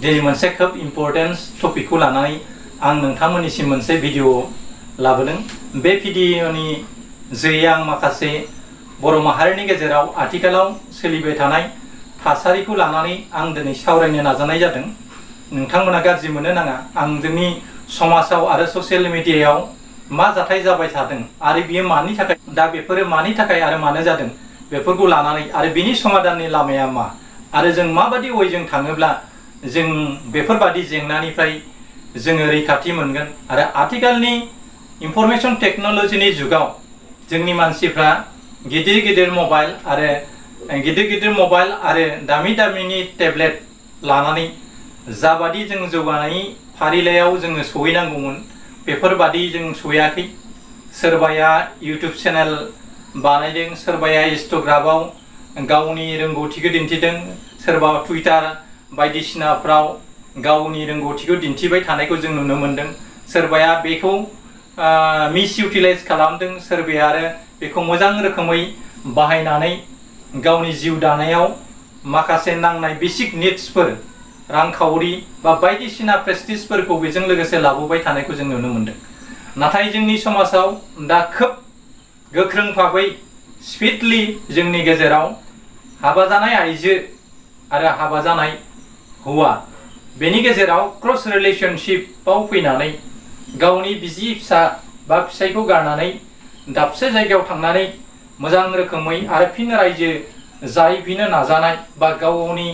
दिनै मोनसे खोब इम्पर्टेन्ट टपिकखौ लानानै आं नोंथांमोननिसिम मोनसे भिडिअ लाबोदों। बे भिडिअनि जोयै आं माखासे बर' माहारिनि गेजेराव आथिखालाव सोलिबाय थानाय थासारिखौ लानानै आं दिनै सावरायनो नाजानाय जादों। नोंथांमोना गाज्रि मोननो नाङा। आं जोंनि समाजाव आरो ससियेल मिडियायाव मा जाथाय जाबाय थादों आरो बियो मानि थाखाय, दा बेफोरो मानि थाखाय आरो मानो जादों बेफोरखौ लानानै आरो बिनि समाधाननि लामाया मा आरो जों माबादि वयजों थाङोब्ला जों बेफोरबादि जेंनानिफ्राय जोङो रैखाथि मोनगोन। आरो आथिखालनि इनफरमेशन टेक्नोलॉजीनि जुगाव जोंनि मानसिफ्रा गिदिर मबाइल आरो दामि दामिनि टेब्लेट लानानै जाबादि जों जौगानायनि फारिलाइयाव जोङो सहैनांगौमोन बेफोरबादि जों सहैयाखै। सोरबाया यूट्यूब चेनेल बानायदों, सोरबाया इंस्टाग्रामाव गावनि रोंगौथिखौ दिन्थिदों, सोरबा टुइटार बायदिसिनाफ्राव गावनि रोंगौथिखौ दिन्थिबाय थानायखौ जों नुनो मोनदों। सोरबाया बेखौ मिस इउटिलाइज खालामदों, सोरबाया आरो बेखौ मोजां रोखोमै बाहायनानै गावनि जिउ दानायाव माखासे नांनाय बेसिक निड्सफोर, रांखावरि बा बायदिसिना प्रेस्टिजफोरखौ बेजों लोगोसे लाबोबाय थानायखौ जों नुनो मोनदों। नाथाय जोंनि समाजाव दा खोब गोख्रों भाबै स्पिडलि जोंनि गेजेराव हाबा जानाय आइजो आरो हाबा जानाय हौवा बेनि गेजेराव क्रस रिलेशनशिपआव फैनानै गावनि बिसि फिसा बा फिसायखौ गारनानै दाबसे जायगायाव थांनानै मोजां रोखोमै आरो फिन रायजो जाहैफिननो नाजानाय बा गावनि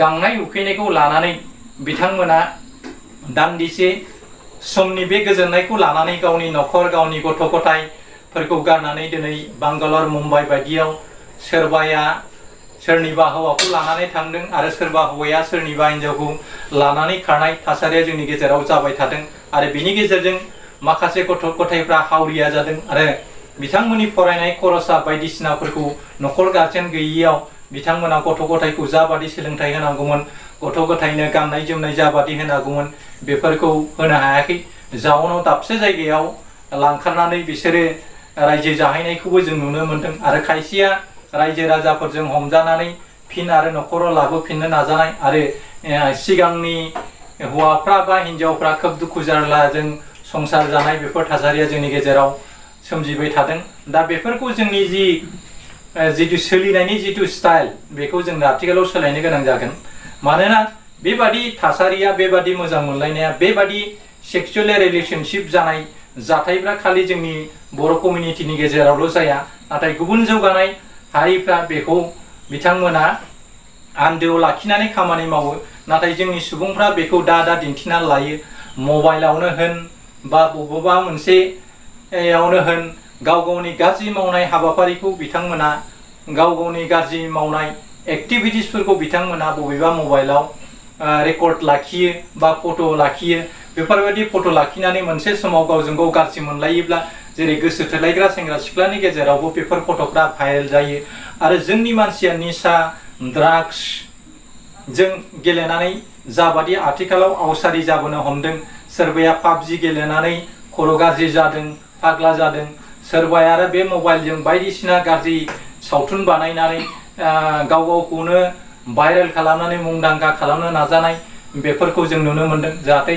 गांनाय उखैनायखौ लानानै बिथांमोना दान्दिसे समनि बे गोजोननायखौ लानानै गावनि न'खर, गावनि गथ' गथायफोरखौ गारनानै दिनै बांगालर, मुम्बाइ बायदियाव सोरबाया सोरनिबा हौवाखौ लानानै थांदों आरो सोरबा हौवाया सोरनिबा हिन्जावखौ लानानै खारनाय थासारिया जोंनि गेजेराव जाबाय थादों। आरो बिनि गेजेरजों माखासे गथ' गथायफ्रा हावरिया जादों आरो बिथांमोननि फरायनाय खरसा बायदिसिनाफोरखौ न'खर गारजेन गैयियाव बिथांमोना गथ' गथायखौ जाबादि सोलोंथाइ होनांगौमोन, गथ' गथायनो गाननाय जोमनाय जाबादि होनांगौमोन बेफोरखौ होनो हायाखै। जाउनाव दाबसे जायगायाव लांखारनानै बिसोरो रायजो जाहैनायखौबो जों नुनो मोनदों। आरो खायसेया रायजो राजाफोरजों हमजानानै फिन आरो न'खराव लाबोफिननो नाजानाय आरो सिगांनि हौवाफ्रा बा हिन्जावफ्रा खोब दुखु जारलाजों संसार जानाय बेफोर थासारिया जोंनि गेजेराव सोमजिबाय थादों। दा बेफोरखौ जोंनि जितु सोलिनायनि जितु स्टाइल बेखौ जों आथिखालाव सोलायनो गोनां जागोन। मानोना बेबादि थासारिया, बेबादि मोजां मोनलायनाया, बेबादि सेक्सुवेल रिलेशनशिप जानाय जाथायफ्रा खालि जोंनि बर' कमिउनिटिनि गेजेरावल' जाया, नाथाय गुबुन जौगानाय हारिफ्रा बेखौ बिथांमोना आन्दोआव लाखिनानै खामानि मावो। नाथाय जोंनि सुबुंफ्रा बेखौ दा दिन्थिना लायो। मबाइलावनो होन बा बबेबा मोनसेयावनो होन गाव गावनि गाज्रि मावनाय हाबाफारिखौ बिथांमोना, गाव गावनि गाज्रि मावनाय एक्टिभिटिसफोरखौ बिथांमोना बबेबा मबाइलाव रेकर्ड लाखियो बा फट' लाखियो। बेफोरबायदि फट' लाखिनानै मोनसे समाव गावजों गाव गाज्रि मोनलायोब्ला जेरै गोसो थोलायग्रा सेंग्रा सिख्लानि गेजेरावबो बेफोर फट'फ्रा भाइरेल जायो। आरो जोंनि मानसिया निसा ड्राग्स जों गेलेनानै जाबादि आथिखालाव आवसारि जाबोनो हमदों, सोरबाया पाबजि गेलेनानै खर' गाज्रि जादों, फाग्ला जादों, सोरबाया आरो बे मबाइलजों बायदिसिना गाज्रि सावथुन बानायनानै गाव गावखौनो भाइरेल खालामनानै मुंदांखा खालामनो नाजानाय बेफोरखौ जों नुनो मोनदों। जाहाथे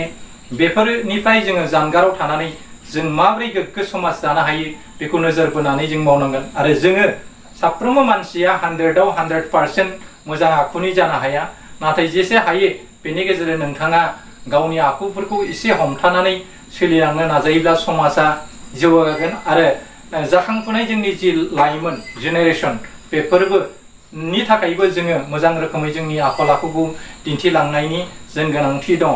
बेफोरनिफ्राय जोङो जानगाराव थानानै जों माबोरै गोग्गो समाज दानो हायो बेखौ नोजोर बोनानै जों मावनांगोन। आरो जोङो साफ्रोमबो मानसिया 100आव 100% मोजां आखुनि जानो हाया, नाथाय जेसे हायो बेनि गेजेरजों नोंथाङा गावनि आखुफोरखौ एसे हमथानानै सोलिलांनो नाजायोब्ला समाजा जौगागोन। आरो जाखांफुनाय जोंनि जि लाइमोन जेनेरेसन बेफोरनि थाखायबो जोङो मोजां रोखोमै जोंनि आखल आखुखौ दिन्थिलांनायनि जों गोनांथि दङ।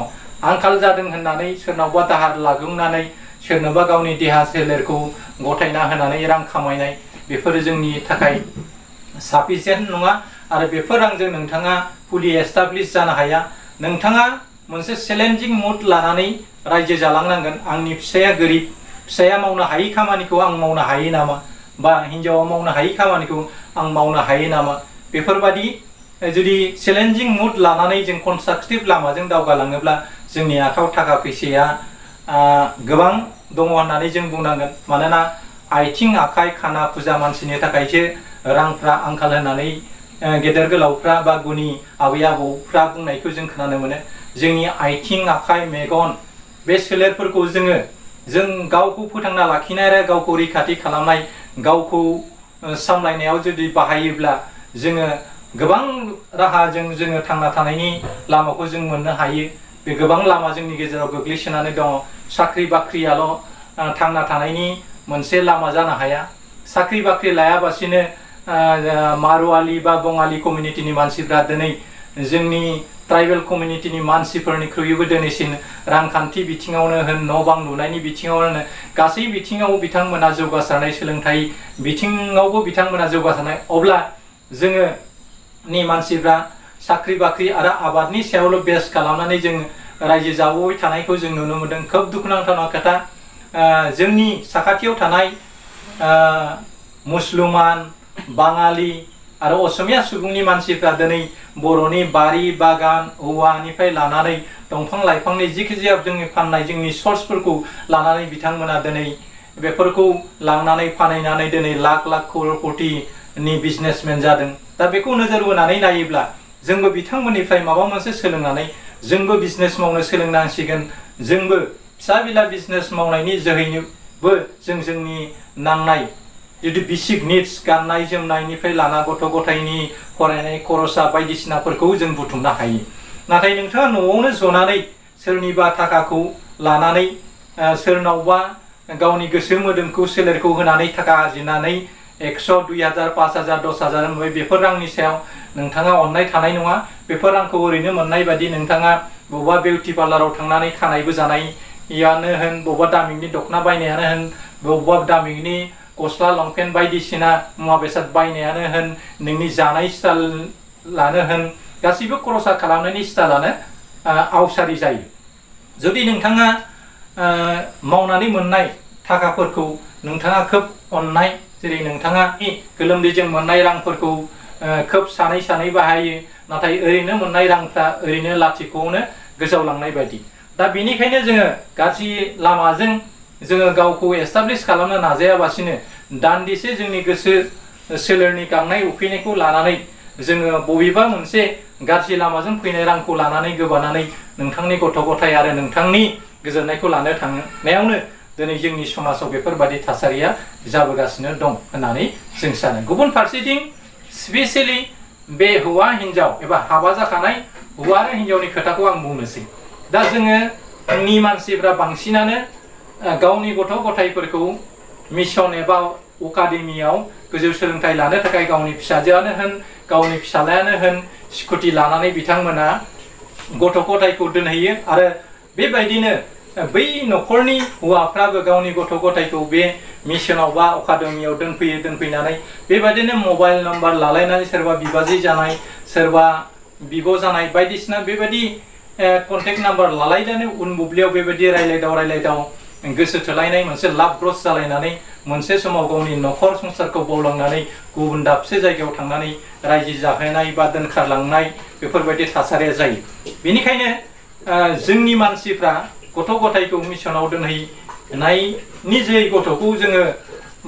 आंखाल जादों होननानै सोरनावबा दाहार लागुंनानै सोरनोबा गावनि देहा सोलेरखौ गथायना होनानै रां खामायनाय बेफोरो जोंनि थाखाय साफिसियेन्ट नङा। आरो बेफोर रांजों नोंथाङा फुलि एस्टाब्लिश जानो हाया। नोंथाङा मोनसे चेलेन्जिं मुड लानानै रायजो जालांनांगोन। आंनि फिसाया गोरिब, फिसाया मावनो हायै खामानिखौ आं मावनो हायो नामा, बा हिन्जावा मावनो हायै खामानिखौ आं मावनो हायो नामा, बेफोरबादि जुदि चेलेन्जिं मुड लानानै जों कनस्ट्राक्टिभ लामाजों दावगालाङोब्ला जोंनि आखायाव थाखा फैसाया गोबां दङ होननानै जों बुंनांगोन। मानोना आथिं आखाइ खाना खुजा मानसिनि थाखायसो रांफ्रा आंखाल होननानै गेदेर गोलावफ्रा बा गुनि आबै आबौफ्रा बुंनायखौ जों खोनानो मोनो जोंनि आथिं आखाइ मेगन बे सोलेरफोरखौ जों गावखौ फोथांना लाखिनाय आरो गावखौ रैखाथि खालामनाय गावखौ सामलायनायाव जुदि बाहायोब्ला जोङो गोबां राहाजों जोङो थांना थानायनि लामाखौ जों मोननो हायो। बे गोबां लामा जोंनि गेजेराव गोग्लैसोनानै दङ। साख्रि बाख्रियाल' थांना थानायनि मोनसे लामा जानो हाया। साख्रि बाख्रि लायाबासिनो मारवाली बा बङाली कमिउनिटिनि मानसिफ्रा दिनै जोंनि ट्राइबेल कमिउनिटिनि मानसिफोरनिख्रुइबो दिनैसिम रांखान्थि बिथिङावनो होन न' बां लुनायनि बिथिङावनो होन गासै बिथिङाव बिथांमोना जौगासारनाय सोलोंथाइ बिथिङावबो बिथांमोना जौगासारनाय अब्ला जोङोनि मानसिफ्रा साख्रि बाख्रि आरो आबादनि सायावल' बेस खालामनानै जों रायजो जाबोबाय थानायखौ जों नुनो मोनदों। खोब दुखुनांथाव खोथा जोंनि साखाथियाव थानाय मुसलमान बाङालि आरो असमिया सुबुंनि मानसिफ्रा दिनै बर'नि बारि बागान औवानिफ्राय लानानै दंफां लाइफांनि जिखिजाया जोंनि फाननाय जोंनि सर्सफोरखौ लानानै बिथांमोना दिनै बेफोरखौ लांनानै फानहैनानै दिनै लाख लाख करोड़पतिनि बिजनेसमेन जादों। दा बेखौ नोजोर होनानै नायोब्ला जोंबो बिथांमोननिफ्राय माबा मोनसे सोलोंनानै जोंबो बिजनेस मावनो सोलोंनांसिगोन। जोंबो फिसा बिला बिजनेस मावनायनि जोहैनोबो जों जोंनि नांनाय जुदि बेसिक निड्स गाननाय जोमनायनिफ्राय लाना गथ' गथायनि फरायनाय खरसा बायदिसिनाफोरखौ जों बुथुमनो हायो। नाथाय नोंथाङा न'आवनो जनानै सोरनिबा थाखाखौ लानानै सोरनावबा गावनि गोसो मोदोमखौ सोलेरखौ होनानै थाखा आरजिनानै 100 2000 5000 10000 मोनबाय बेफोर रांनि सायाव नोंथाङा अननाय थानाय नङा। बेफोर रांखौ ओरैनो मोननाय बायदि नोंथाङा बबेबा बिउटि पार्लाराव थांनानै खानायबो जानायानो होन बबेबा दामिनि दख'ना बायनायानो होन बबेबा दामिनि गस्ला लंपेन्ट बायदिसिना मुवा बेसाद बायनायानो होन नोंनि जानाय स्टाइलानो होन गासैबो खरसा खालामनायनि स्टाइलानो आवसारि जायो। जुदि नोंथाङा मावनानै मोननाय थाखाफोरखौ नोंथाङा खोब अननाय जेरै नोंथाङा गोलोमदैजों मोननाय रांफोरखौ खोब सानै सानै बाहायो नाथाय ओरैनो मोननाय रांफ्रा ओरैनो लाथिख'आवनो गोजावलांनाय बायदि। दा बेनिखायनो जोङो गाज्रि लामाजों जोङो गावखौ एस्टाब्लिश खालामनो नाजायाबासिनो दान्दिसे जोंनि गोसो सोलेरनि गांनाय उखैनायखौ लानानै जोङो बबेबा मोनसे गाज्रि लामाजों फैनाय रांखौ लानानै गोबानानै नोंथांनि गथ' गथाय आरो नोंथांनि गोजोननायखौ लानो थांनायावनो दिनै जोंनि समाजाव बेफोरबायदि थासारिया जाबोगासिनो दं होननानै जों सानो। गुबुन फारसेथिं स्पेसियेलि बे हौवा हिन्जाव एबा हाबा जाखानाय हौवा आरो हिन्जावनि खोथाखौ आं बुंनोसै। दा जोंनि मानसिफ्रा बांसिनानो गावनि गथ' गथायफोरखौ मिशन एबा एकाडेमियाव गोजौ सोलोंथाइ लानो थाखाय गावनि फिसाजोआनो होन गावनि फिसालायानो होन स्कुटि लानानै बिथांमोना गथ' गथायखौ दोनहैयो आरो बेबायदिनो बै न'खरनि हौवाफ्राबो गावनि गथ' गथायखौ बे मिशनाव बा एकाडेमियाव दोनफैनानै बेबायदिनो मबाइल नाम्बार लालायनानै सोरबा बिबाजै जानाय सोरबा बिब' जानाय बायदिसिना बेबायदि कन्टेक्ट नाम्बार लालायनानै उन बुब्लियाव बेबायदि रायलायदाव गोसो थोलायनाय मोनसे लाभ ग्रस जालायनानै मोनसे समाव गावनि न'खर संसारखौ बावलांनानै गुबुन दाबसे जायगायाव थांनानै रायजो जाहैनाय बा दोनखारलांनाय बेफोरबायदि थासारिया जायो। बेनिखायनो जोंनि मानसिफ्रा गथ' गथायखौ मिशनाव दोनहैनायनि जोहै गथ'खौ जोङो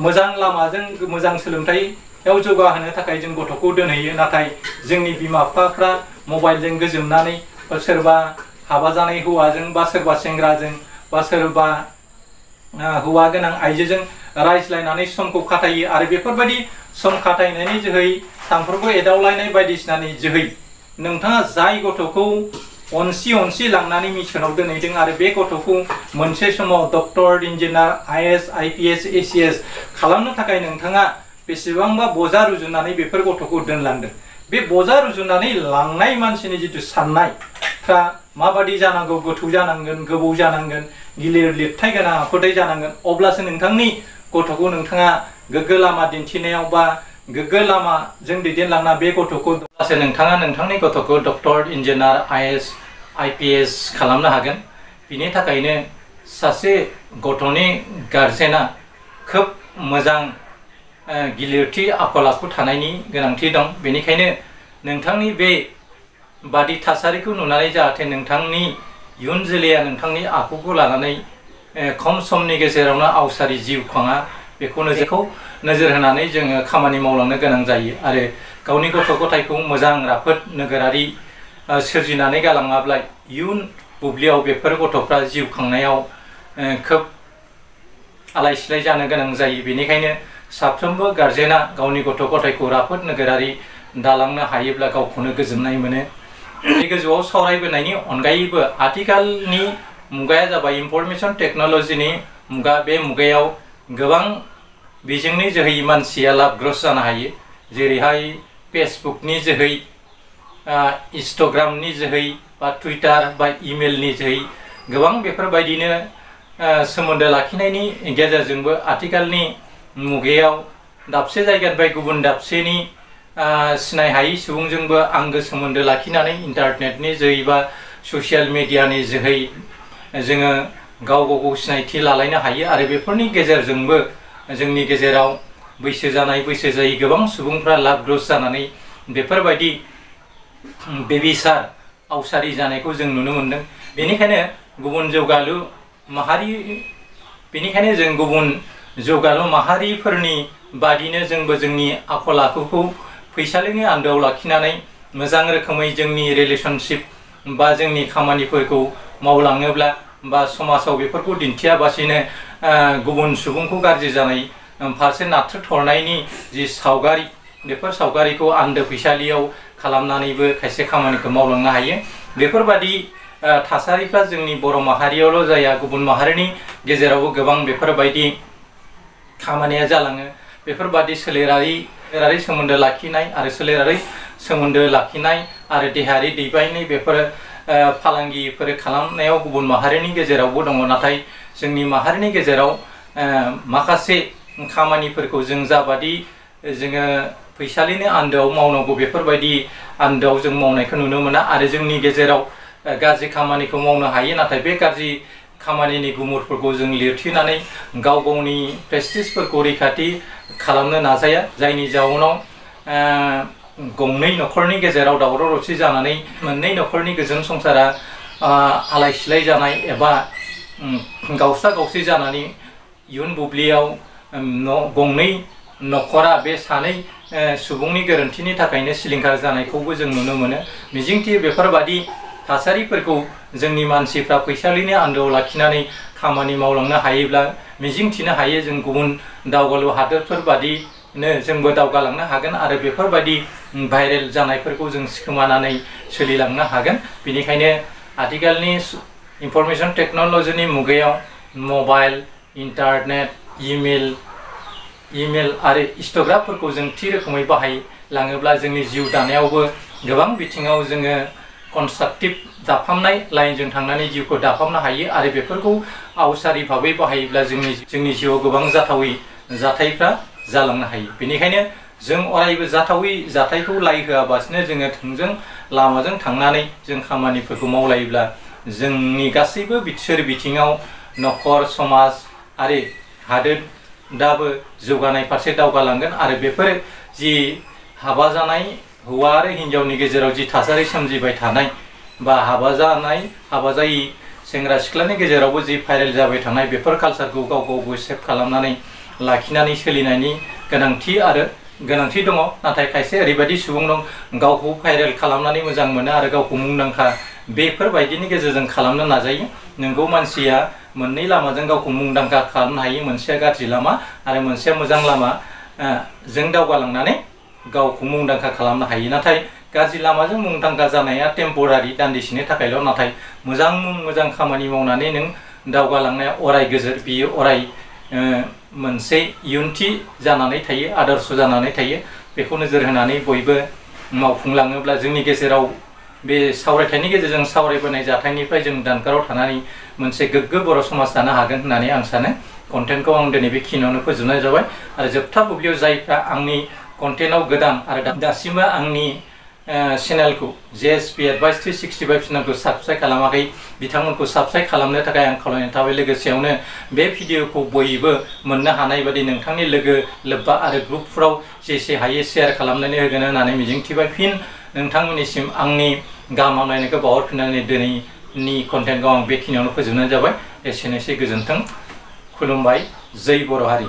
मोजां लामाजों मोजां सोलोंथाइयाव जौगाहोनो थाखाय जों गथ'खौ दोनहैयो। नाथाय जोंनि बिमा बिफाफ्रा मबाइलजों गोजोमनानै सोरबा हाबा जानाय हौवाजों बा सोरबा सेंग्राजों बा सोरबा हौवा गोनां आइजोजों रायज्लायनानै समखौ खाथायो आरो बेफोरबायदि सम खाथायनायनि जोहै सानफ्रोमबो एदावलायनाय बायदिसिनानि जोहै नोंथाङा जाय गथ'खौ अनसि लांनानै मिशनाव दोनहैदों आरो बे गथ'खौ मोनसे समाव doctor engineer IAS IPS ACS खालामनो थाखाय नोंथाङा बेसेबांबा बजा रुजुनानै बेफोर गथ'खौ दोनलांदों। बे बजा रुजुनानै लांनाय मानसिनि जिथु साननायफ्रा माबादि जानांगौ गोथौ जानांगोन गोबौ जानांगोन गिलिर लिरथाय गोनां आखुथाय जानांगोन अब्लासो नोंथांनि गथ'खौ नोंथाङा गोग्गो लामा दिन्थिनायाव बा गोग्गो लामाजों दैदेनलांना बे गथ'खौ अब्लासो नोंथाङा नोंथांनि गथ'खौ डक्टर इन्जिनियार IAS IPS खालामनो हागोन। बिनि थाखायनो सासे गथ'नि गारजेना खोब मोजां गिलिरथि आखल आखु थानायनि गोनांथि दं। बेनिखायनो नोंथांनि बे बादि थासारिखौ नुनानै जाहाथे नोंथांनि इयुन जोलैया नोंथांनि आखुखौ लानानै खम समनि गेजेरावनो आवसारि जिउ खाङा बेखौनो नोजोर होनानै जोङो खामानि मावलांनो गोनां जायो आरो गावनि गथ' गथायखौ मोजां राफोद नोगोरारि सोरजिनानै गालाङाब्ला इयुन बुब्लियाव बेफोर गथ'फ्रा जिउ खांनायाव खोब आलाय सिलाय जानो गोनां जायो। बेनिखायनो साफ्रोमबो गारजेना गावनि गथ' गथायखौ राफोद नोगोरारि दालांनो हायोब्ला गावखौनो गोजोननाय मोनो। बे गोजौआव सावरायबोनायनि अनगायैबो आथिखालनि मुगाया जाबाय इनफरमेशन टेक्न'लजिनि मुगा। बे मुगायाव गोबां बिजोंनि जोहै मानसिया लाभग्रस्त जानो हायो, जेरैहाय फेसबुकनि जोहै, इंस्टाग्रामनि जोहै बा टुइटार बा इमेलनि जोहै गोबां बेफोरबायदिनो सोमोन्दो लाखिनायनि गेजेरजोंबो आथिखालनि मुगायाव दाबसे जायगानिफ्राय गुबुन दाबसेनि सिनायहायै सुबुंजोंबो आंगो सोमोन्दो लाखिनानै इन्टारनेटनि जोहै बा ससियेल मिडियानि जोहै जोङो गाव गावखौ सिनायथि लालायनो हायो आरो बेफोरनि गेजेरजोंबो जोंनि गेजेराव बैसो जानाय बैसो जायै गोबां सुबुंफ्रा लाभग्रस्त जानानै बेफोरबायदि बेबिसार आवसारि जानायखौ जों नुनो मोनदों। बेनिखायनो जों गुबुन जौगालु माहारिफोरनि बादिनो जोंबो जोंनि आखल आखुखौ फैसालिनि आन्दोआव लाखिनानै मोजां रोखोमै जोंनि रिलेशनशिप बा जोंनि खामानिफोरखौ मावलाङोब्ला बा समाजाव बेफोरखौ दिन्थियाबासिनो गुबुन सुबुंखौ गाज्रि जानाय फारसे नाथ्रोदहरनायनि जि सावगारि, बेफोर सावगारिखौ आन्दो फैसालियाव खालामनानैबो खायसे खामानिखौ मावलांनो हायो। बेफोरबादि थासारिफ्रा जोंनि बर' माहारियावल' जाया, गुबुन माहारिनि गेजेरावबो गोबां बेफोरबायदि खामानिया जालाङो। बेफोरबादि सोलेरारि सोमोन्दो लाखिनाय आरो देहायारि दैबायनाय बेफोर फालांगिफोर खालामनायाव गुबुन माहारिनि गेजेरावबो दङ। नाथाय जोंनि माहारिनि गेजेराव माखासे खामानिफोरखौ जों जाबादि जोङो फैसालिनि आन्दोआव मावनांगौ बेफोरबायदि आन्दोआव जों मावनायखौ नुनो मोना आरो जोंनि गेजेराव गाज्रि खामानिखौ मावनो हायो। नाथाय बे गाज्रि खामानिनि गुमुरफोरखौ जों लिरथेनानै गाव गावनि प्रेस्टिजफोरखौ रैखाथि खालामनो नाजाया, जायनि जाउनाव गंनै न'खरनि गेजेराव दावराव दावसि जानानै मोननै न'खरनि गोजोन संसारा आलाय सिलाय जानाय एबा गावस्रा गावस्रि जानानै इयुन बुब्लियाव गंनै न'खरा बे सानै सुबुंनि गोरोन्थिनि थाखायनो सिलिंखार जानायखौबो जों नुनो मोनो। मिजिंथियो बेफोरबादि थासारिफोरखौ जोंनि मानसिफ्रा फैसालिनि आन्दोआव लाखिनानै खामानि मावलांनो हायोब्ला मिजिंथिनो हायो जों गुबुन दावगालु हादोरफोर बादिनो जोंबो दावगालांनो हागोन आरो बेफोरबायदि भाइरेल जानायफोरखौ जों सिखोमानानै सोलिलांनो हागोन। बेनिखायनो आथिखालनि इनफरमेशन टेक्न'लजिनि मुगायाव मबाइल, इन्टारनेट, इमेल आरो इंस्टाग्रामफोरखौ जों थि रोखोमै बाहायलाङोब्ला जोंनि जिउ दानायावबो गोबां बिथिङाव जोङो कनस्ट्राक्टिभ दाफामनाय लाइनजों थांनानै जिउखौ दाफामनो हायो आरो बेफोरखौ आवसारि भाबै बाहायोब्ला जोंनि जिउआव गोबां जाथावै जाथायफ्रा जालांनो हायो। बेनिखायनो जों अरायबो जाथावै जाथायखौ लाय होआबासिनो जोङो थोंजों लामाजों थांनानै जों खामानिफोरखौ मावलायोब्ला जोंनि गासैबो सोर बिथिङाव न'खर, समाज आरो हादोराबो जौगानाय फारसे दावगालांगोन आरो बेफोर जि हाबा जानाय हौवा आरो हिन्जावनि गेजेराव जि थासारि सोमजिबाय थानाय बा हाबा जायि सेंग्रा सिख्लानि गेजेरावबो जि भाइरेल जाबाय थानाय बेफोर कालसारखौ गाव गावबो सेभ खालामनानै लाखिनानै सोलिनायनि गोनांथि दङ। नाथाय खायसे ओरैबायदि सुबुं दं गावखौ भाइरेल खालामनानै मोजां मोनो आरो गावखौ मुंदांखा बेफोरबायदिनि गेजेरजों खालामनो नाजायो। नोंगौ मानसिया मोननै लामाजों गावखौ मुंदांखा खालामनो हायो, मोनसेया गाज्रि लामा आरो मोनसेया मोजां लामा जों दावगालांनानै गावखौ मुंदांखा खालामनो हायो। नाथाय गाज्रि लामाजों मुंदांखा जानाया टेम्परारि, दान्दिसेनि थाखायल'। नाथाय मोजां खामानि मावनानै नों दावगालांनाया अराय गोजोर, बियो अराय मोनसे इयुनथि जानानै थायो, आदर्श जानानै थायो। बेखौ नोजोर होनानै बयबो मावफुंलाङोब्ला जोंनि गेजेराव बे सावरायथायनि गेजेरजों सावरायबोनाय जाथायनिफ्राय जों जानगाराव थानानै मोनसे गोग्गो बर' समाज दानो हागोन होननानै आं सानो। कन्टेन्टखौ आं दिनै बेखिनियावनो फोजोबनाय जाबाय आरो जोबथा बुब्लियाव जायफ्रा आंनि कन्टेन्टआव गोदान आरो दासिमबो आंनि चेनेलखौ JSP Advice 365 चेनेलखौ साबस्क्राइब खालामाखै बिथांमोनखौ साबस्क्राइब खालामनो थाखाय आं खावलायनाय थाबाय। लोगोसेयावनो बे भिडिअखौ बयबो मोननो हानाय बादि नोंथांनि लोगो लोब्बा आरो ग्रुपफोराव जेसे हायो शेयार खालामनानै होगोन होननानै मिजिंथिबाय। फिन नोंथांमोननिसिम आंनि गाहाम हामलायनायखौ बावहरफिननानै दिनैनि कन्टेन्टखौ आं बेखिनियावनो फोजोबनाय जाबाय। एसेनोसै, गोजोन्थों, खुलुमबाय, जै बर' हारि।